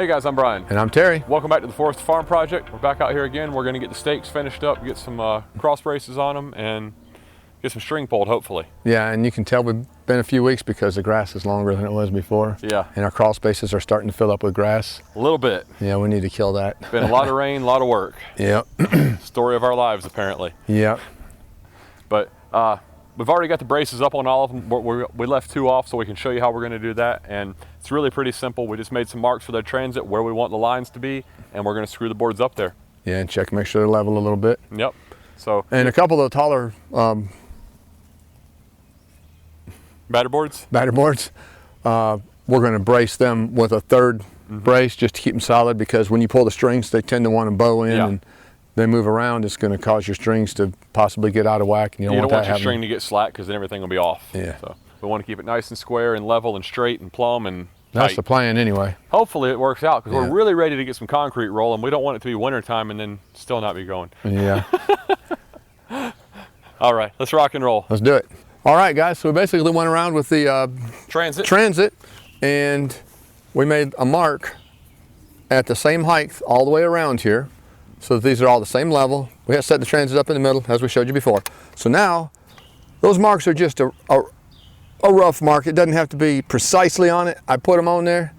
Hey guys, I'm Brian. And I'm Terry. Welcome back to the Forest Farm Project. We're back out here again. We're going to get the stakes finished up, get some cross braces on them, and get some string pulled, hopefully. Yeah, and you can tell we've been a few weeks because the grass is longer than it was before. Yeah. And our crawl spaces are starting to fill up with grass. A little bit. Yeah, we need to kill that. Been a lot of rain, a lot of work. Yep. Story of our lives, apparently. Yep. But we've already got the braces up on all of them. We left 2 off so we can show you how we're going to do that. And it's really pretty simple. We just made some marks for the transit where we want the lines to be, and we're going to screw the boards up there. Yeah, and check, make sure they're level a little bit. Yep. So. And a couple of taller batter boards? Batter boards. We're going to brace them with a third brace just to keep them solid, because when you pull the strings, they tend to want to bow in and they move around. It's going to cause your strings to possibly get out of whack, and you don't want your string to get slack, because then everything will be off. Yeah. So we want to keep it nice and square and level and straight and plumb and that's tight. the plan anyway. Hopefully it works out, because we're really ready to get some concrete rolling. We don't want it to be wintertime and then still not be going. Yeah. All right, let's rock and roll. Let's do it. All right, guys, so we basically went around with the transit, and we made a mark at the same height all the way around here, so that these are all the same level. We have set the transit up in the middle, as we showed you before. So now, those marks are just a rough mark. It doesn't have to be precisely on it. I put them on there,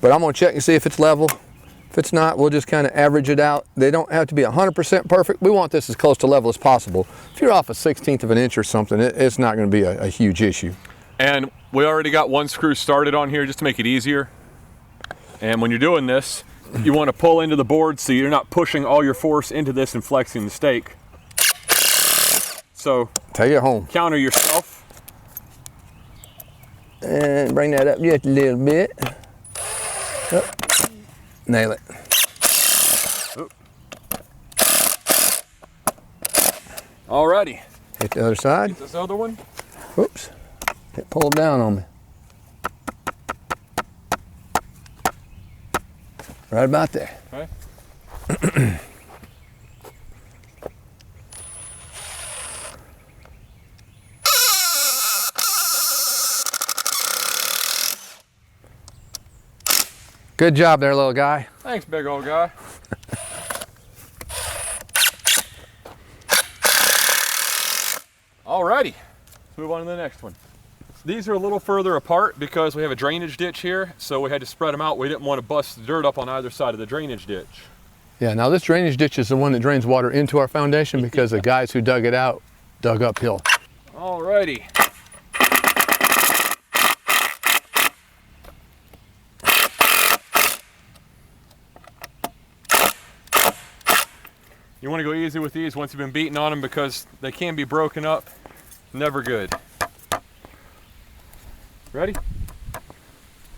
but I'm gonna check and see if it's level. If it's not, we'll just kind of average it out. They don't have to be 100% perfect. We want this as close to level as possible. If you're off a 1/16 of an inch or something, it's not going to be a huge issue. And we already got one screw started on here just to make it easier. And when you're doing this, you want to pull into the board so you're not pushing all your force into this and flexing the stake. So take it home. Counter yourself. And bring that up just a little bit. Oh. Nail it. Alrighty. Hit the other side. Get this other one. Oops. It pulled down on me. Right about there. Okay. Good job there, little guy. Thanks, big old guy. Alrighty, let's move on to the next one. These are a little further apart because we have a drainage ditch here, so we had to spread them out. We didn't want to bust the dirt up on either side of the drainage ditch. Yeah, now this drainage ditch is the one that drains water into our foundation, because the guys who dug it out dug uphill. Alrighty. You want to go easy with these once you've been beating on them, because they can be broken up. Never good. Ready?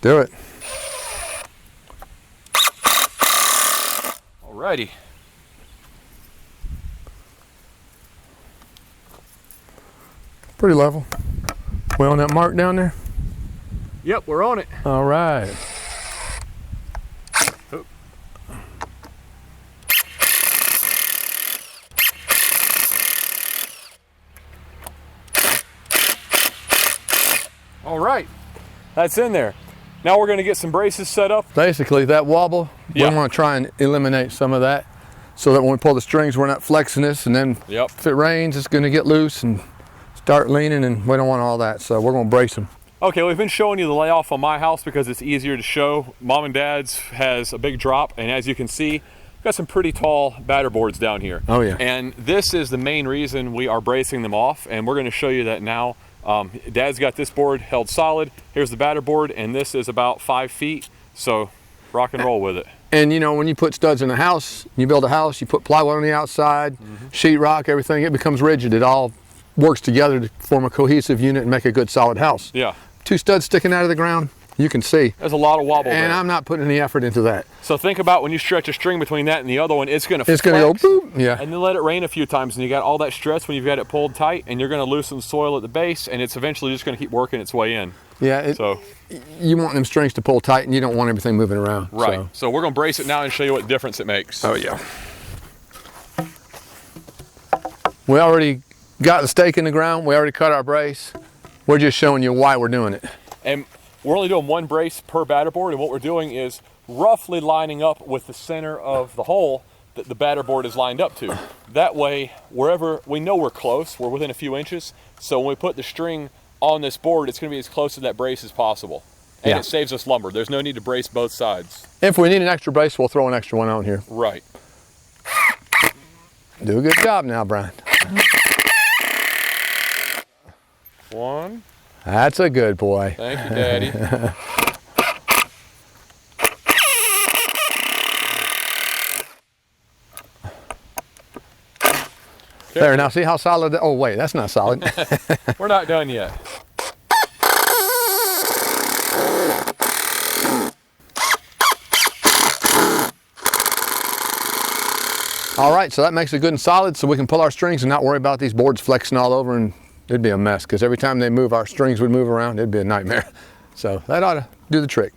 Do it. Alrighty. Pretty level. We on that mark down there? Yep, we're on it. All right. All right, that's in there. Now we're going to get some braces set up. Basically, that wobble, we want to try and eliminate some of that, so that when we pull the strings, we're not flexing this, and then if it rains, it's going to get loose and start leaning, and we don't want all that, so we're going to brace them. Okay, we've been showing you the layoff on my house because it's easier to show. Mom and Dad's has a big drop, and as you can see, we've got some pretty tall batter boards down here. Oh yeah. And this is the main reason we are bracing them off, and we're going to show you that now. Dad's got this board held solid. Here's the batter board, and this is about 5 feet, so rock and roll with it. And you know, when you put studs in a house, you build a house, you put plywood on the outside, sheetrock, everything, it becomes rigid. It all works together to form a cohesive unit and make a good solid house. Yeah. 2 studs sticking out of the ground, you can see. There's a lot of wobble and there. I'm not putting any effort into that. So think about when you stretch a string between that and the other one, it's going to go boop, yeah. And then let it rain a few times, and you got all that stress when you've got it pulled tight, and you're going to loosen the soil at the base, and it's eventually just going to keep working its way in. Yeah, so you want them strings to pull tight, and you don't want everything moving around. Right. So we're going to brace it now and show you what difference it makes. Oh yeah. We already got the stake in the ground. We already cut our brace. We're just showing you why we're doing it. And we're only doing 1 brace per batter board, and what we're doing is roughly lining up with the center of the hole that the batter board is lined up to. That way, wherever we know we're close, we're within a few inches, so when we put the string on this board, it's going to be as close to that brace as possible. And it saves us lumber. There's no need to brace both sides. If we need an extra brace, we'll throw an extra one on here. Right. Do a good job now, Brian. One. That's a good boy. Thank you, Daddy. There, now see how solid that, oh wait, that's not solid. We're not done yet. All right, so that makes it good and solid so we can pull our strings and not worry about these boards flexing all over, and it'd be a mess because every time they move, our strings would move around. It'd be a nightmare. So that ought to do the trick.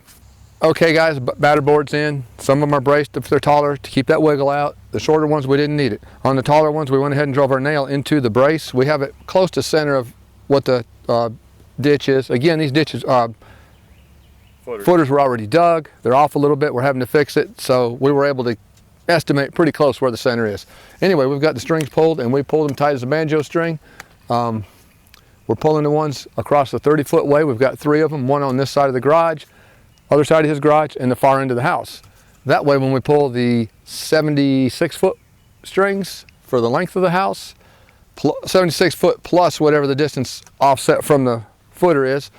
Okay guys, batter board's in. Some of them are braced if they're taller to keep that wiggle out. The shorter ones, we didn't need it. On the taller ones, we went ahead and drove our nail into the brace. We have it close to center of what the ditch is. Again, these ditches, footers were already dug. They're off a little bit. We're having to fix it. So we were able to estimate pretty close where the center is. Anyway, we've got the strings pulled and we pulled them tight as a banjo string. We're pulling the ones across the 30-foot way. We've got 3 of them, one on this side of the garage, other side of his garage, and the far end of the house. That way when we pull the 76-foot strings for the length of the house, 76 foot plus whatever the distance offset from the footer is,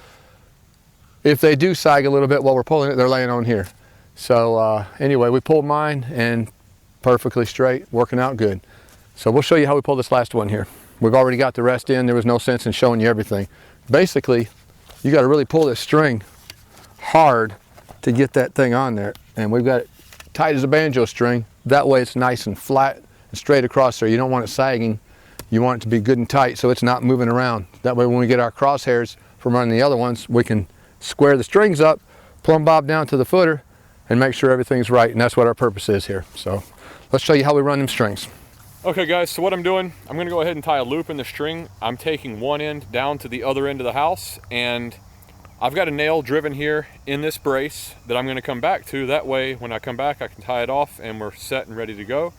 if they do sag a little bit while we're pulling it, they're laying on here. So anyway, we pulled mine and perfectly straight, working out good. So we'll show you how we pull this last one here. We've already got the rest in. There was no sense in showing you everything. Basically, you got to really pull this string hard to get that thing on there, and we've got it tight as a banjo string. That way it's nice and flat and straight across there. You don't want it sagging. You want it to be good and tight so it's not moving around. That way when we get our crosshairs from running the other ones, we can square the strings up, plumb bob down to the footer, and make sure everything's right, and that's what our purpose is here. So let's show you how we run them strings. Okay guys, so what I'm doing, I'm gonna go ahead and tie a loop in the string. I'm taking one end down to the other end of the house, and I've got a nail driven here in this brace that I'm gonna come back to. That way, when I come back, I can tie it off and we're set and ready to go.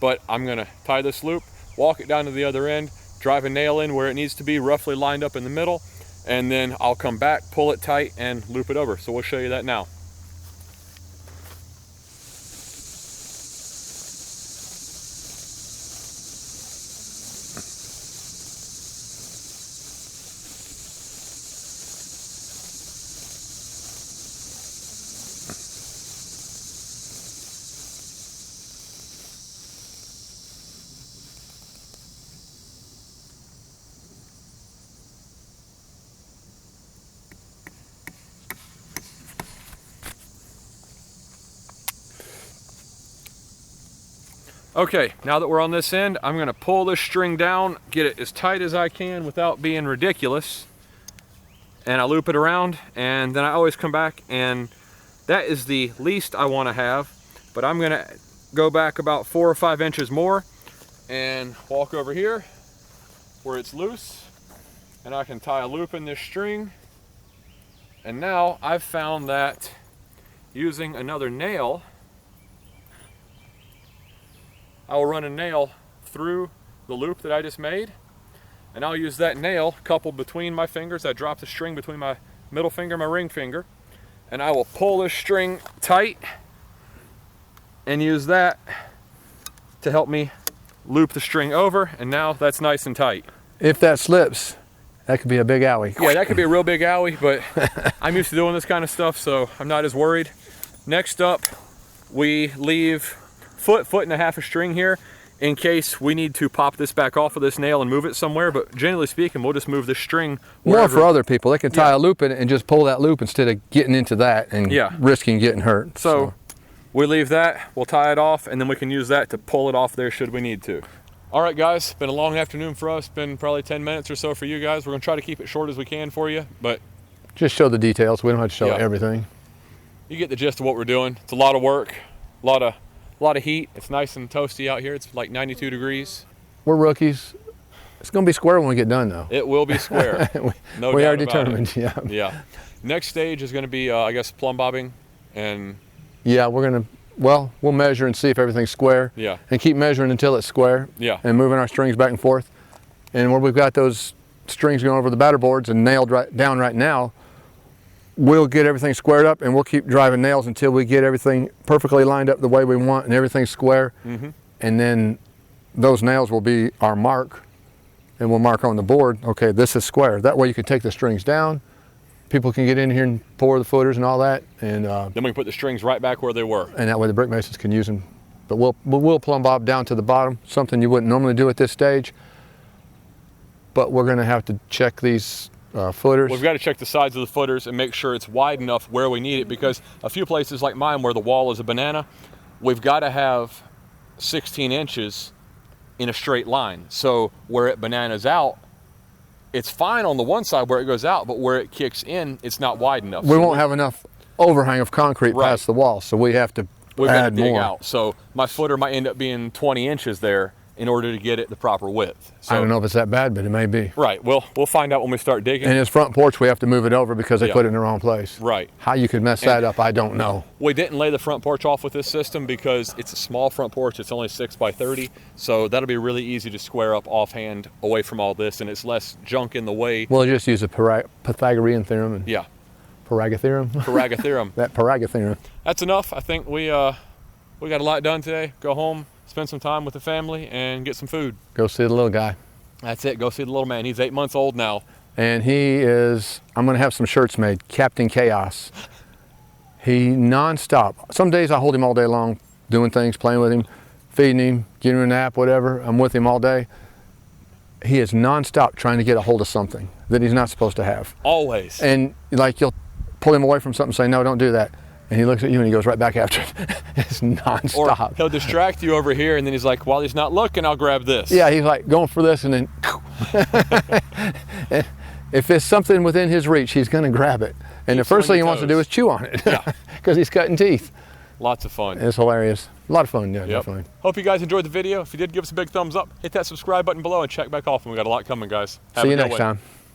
But I'm gonna tie this loop, walk it down to the other end, drive a nail in where it needs to be, roughly lined up in the middle, and then I'll come back, pull it tight, and loop it over. So we'll show you that now. Okay, now that we're on this end, I'm gonna pull this string down, get it as tight as I can without being ridiculous, and I loop it around, and then I always come back, and that is the least I wanna have, but I'm gonna go back about 4 or 5 inches more and walk over here where it's loose, and I can tie a loop in this string. And now I've found that using another nail, I will run a nail through the loop that I just made, and I'll use that nail coupled between my fingers. I drop the string between my middle finger and my ring finger, and I will pull this string tight and use that to help me loop the string over, and now that's nice and tight. If that slips, that could be a big owie. Yeah, that could be a real big owie, but I'm used to doing this kind of stuff, so I'm not as worried. Next up, we leave foot and a half of string here in case we need to pop this back off of this nail and move it somewhere, but generally speaking, we'll just move the string wherever. More for other people. They can tie a loop in it and just pull that loop instead of getting into that and risking getting hurt. So we leave that, we'll tie it off, and then we can use that to pull it off there should we need to. All right guys, it's been a long afternoon for us, been probably 10 minutes or so for you guys. We're gonna try to keep it short as we can for you, but just show the details. We don't have to show everything. You get the gist of what we're doing. It's a lot of work, a lot of heat. It's nice and toasty out here. It's like 92 degrees. We're rookies. It's gonna be square when we get done though. It will be square. No we doubt are determined, yeah. Next stage is gonna be, I guess, plumb bobbing and Yeah, we'll measure and see if everything's square. Yeah. And keep measuring until it's square. Yeah. And moving our strings back and forth. And where we've got those strings going over the batter boards and nailed down right now, we'll get everything squared up, and we'll keep driving nails until we get everything perfectly lined up the way we want and everything's square. And then those nails will be our mark, and we'll mark on the board, okay, this is square. That way you can take the strings down, people can get in here and pour the footers and all that, and then we can put the strings right back where they were. And that way the brick masons can use them. But we'll plumb bob down to the bottom, something you wouldn't normally do at this stage. But we're going to have to check these footers. We've got to check the sides of the footers and make sure it's wide enough where we need it, because a few places like mine where the wall is a banana, we've got to have 16 inches in a straight line. So where it bananas out, it's fine on the one side where it goes out, but where it kicks in, it's not wide enough. We won't have enough overhang of concrete past the wall, so we have to add dig more. Out. So my footer might end up being 20 inches there in order to get it the proper width. So, I don't know if it's that bad, but it may be. Right, we'll find out when we start digging. And his front porch, we have to move it over because they put it in the wrong place. Right. How you could mess that up, I don't know. We didn't lay the front porch off with this system because it's a small front porch. It's only 6 by 30, so that'll be really easy to square up offhand away from all this, and it's less junk in the way. We'll just use a Pythagorean theorem. And Paragatherem? Paragatherem. That Paragatherem. That's enough. I think we got a lot done today. Go home, spend some time with the family, and get some food. Go see the little guy. That's it. Go see the little man. He's 8 months old now. And he is, I'm going to have some shirts made, Captain Chaos. He nonstop. Some days I hold him all day long, doing things, playing with him, feeding him, giving him a nap, whatever. I'm with him all day. He is nonstop trying to get a hold of something that he's not supposed to have. Always. And like you'll pull him away from something and say, no, don't do that. And he looks at you and he goes right back after it. It's nonstop. Or he'll distract you over here, and then he's like, while he's not looking, I'll grab this. Yeah, he's like going for this, and then if it's something within his reach, he's going to grab it. And the first thing he wants to do is chew on it. Yeah. Because he's cutting teeth. Lots of fun. It's hilarious. A lot of fun, yeah, definitely. Hope you guys enjoyed the video. If you did, give us a big thumbs up. Hit that subscribe button below and check back off. We got a lot coming, guys. See you next time.